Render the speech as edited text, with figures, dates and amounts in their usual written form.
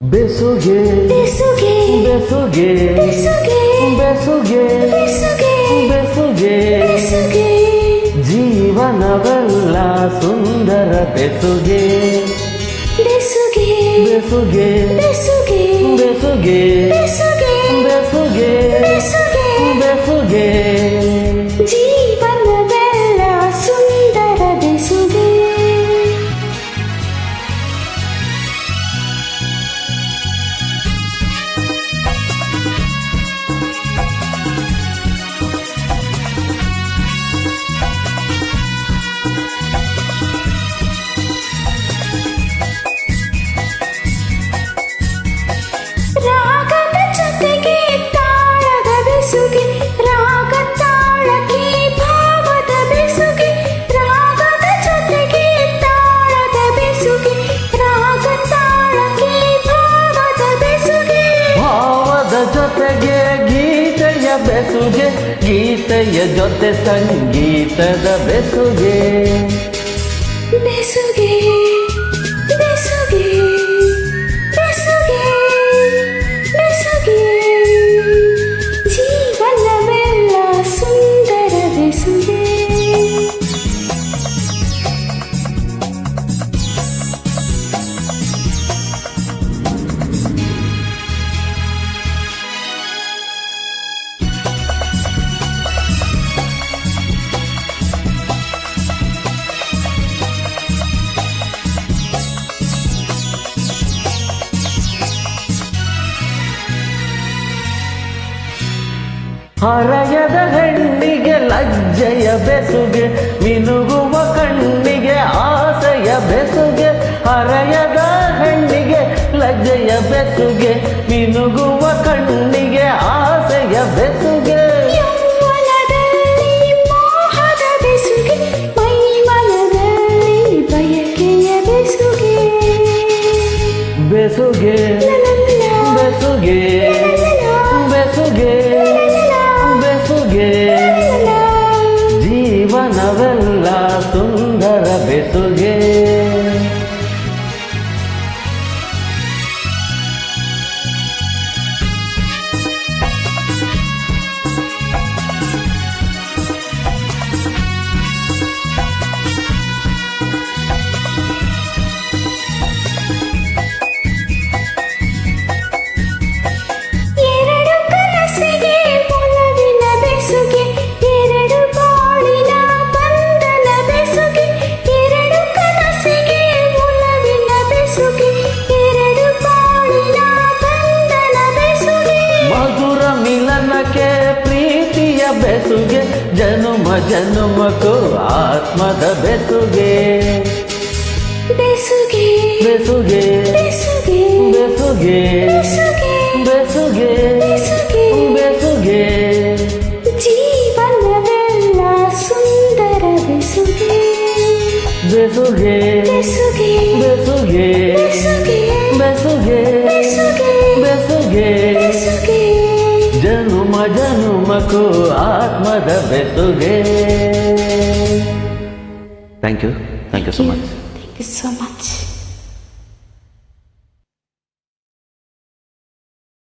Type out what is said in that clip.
ಬೆಸುಗೆ ಬೆಸುಗೆ ಬೆಸುಗೆ ಬೆಸುಗೆ ಬೆಸುಗೆ ಬೆಸುಗೆ ಬೆಸುಗೆ ಬೆಸುಗೆ ಜೀವನವೆಲ್ಲ ಸುಂದರ ಬೆಸುಗೆ ಬೆಸುಗೆ ಬೆಸುಗೆ ಬೆಸುಗೆ ಬೆಸುಗೆ ಬೆಸುಗೆ ಬೆಸುಗೆ ಬೆಸುಗೆ ಬೆಸುಗೆ ಜೀವನವೆಲ್ಲ ಸುಂದರ ಬೆಸುಗೆ ರಾಗದ ಜೊತೆಗೆ ತಾಳದ ಬೆಸುಗೆ ರಾಗ ತಾಳಕ್ಕೆ ಭಾವದ ಬೆಸುಗೆ ರಾಗದ ಜೊತೆಗೆ ತಾಳದ ಬೆಸುಗೆ ರಾಗ ತಾಳಕ್ಕೆ ಭಾವದ ಬೆಸುಗೆ ಭಾವದ ಜೊತೆಗೆ ಗೀತೆಯ ಬೆಸುಗೆ ಗೀತೆಯ ಜೊತೆ ಸಂಗೀತದ ಬೆಸುಗೆ ಬೆಸುಗೆ ಬೆಸುಗೆ ಬೆಸುಗೆ ಬೆಸುಗೆ ಜೀವನವೆಲ್ಲ ಸುಂದರ ಬೆಸುಗೆ ಹರೆಯದ ಹೆಣ್ಣಿಗೆ ಲಜ್ಜೆಯ ಬೆಸುಗೆ ಮಿನುಗುವ ಕಣ್ಣಿಗೆ ಆಸೆಯ ಬೆಸುಗೆ ಹರೆಯದ ಹೆಣ್ಣಿಗೆ ಲಜ್ಜೆಯ ಬೆಸುಗೆ ಮಿನುಗುವ ಕಣ್ಣಿಗೆ ಆಸೆಯ ಬೆಸುಗೆ ಯೌವನದಲ್ಲಿ ಮೋಹದ ಬೆಸುಗೆ ಮೈಮನದಲ್ಲಿ ಬಯಕೆಯ ಬೆಸುಗೆ ಬೆಸುಗೆ ಬೆಸುಗೆ ಬೆಸುಗೆ ಬೆಸುಗೆ ಜೀವನವೆಲ್ಲ ಸುಂದರ ಬೆಸುಗೆ ಎರಡು ಕನಸಿಗೆ ಒಲವಿನ ಬೆಸುಗೆ ಎರಡು ಬಾಳಿನ ಬಂಧನ ಬೆಸುಗೆ ಎರಡು ಕನಸಿಗೆ ಒಲವಿನ ಬೆಸುಗೆ ಎರಡು ಬಾಳಿನ ಬಂಧನ ಬೆಸುಗೆ ಮಧುರ ಮಿಲನಕ್ಕೆ ಪ್ರೀತಿಯ ಬೆಸುಗೆ ಜನುಮ ಜನುಮಕ್ಕೂ ಆತ್ಮದ ಬೆಸುಗೆ ಬೆಸುಗೆ ಬೆಸುಗೆ ಬೆಸುಗೆ ಬೆಸುಗೆ ಬೆಸುಗೆ ಬೆಸುಗೆ ಬೆಸುಗೆ ಜೀವನವೆಲ್ಲ ಸುಂದರ ಬೆಸುಗೆ ಬೆಸುಗೆ ಬೆಸುಗೆ ಬೆಸುಗೆ ಬೆಸುಗೆ ಬೆಸುಗೆ ಬೆಸುಗೆ ಬೆಸುಗೆ ಬೆಸುಗೆ ಜನುಮ ಜನುಮಕ್ಕೂ ಆತ್ಮದ ಬೆಸುಗೆ. Thank you so much. Thank you so much.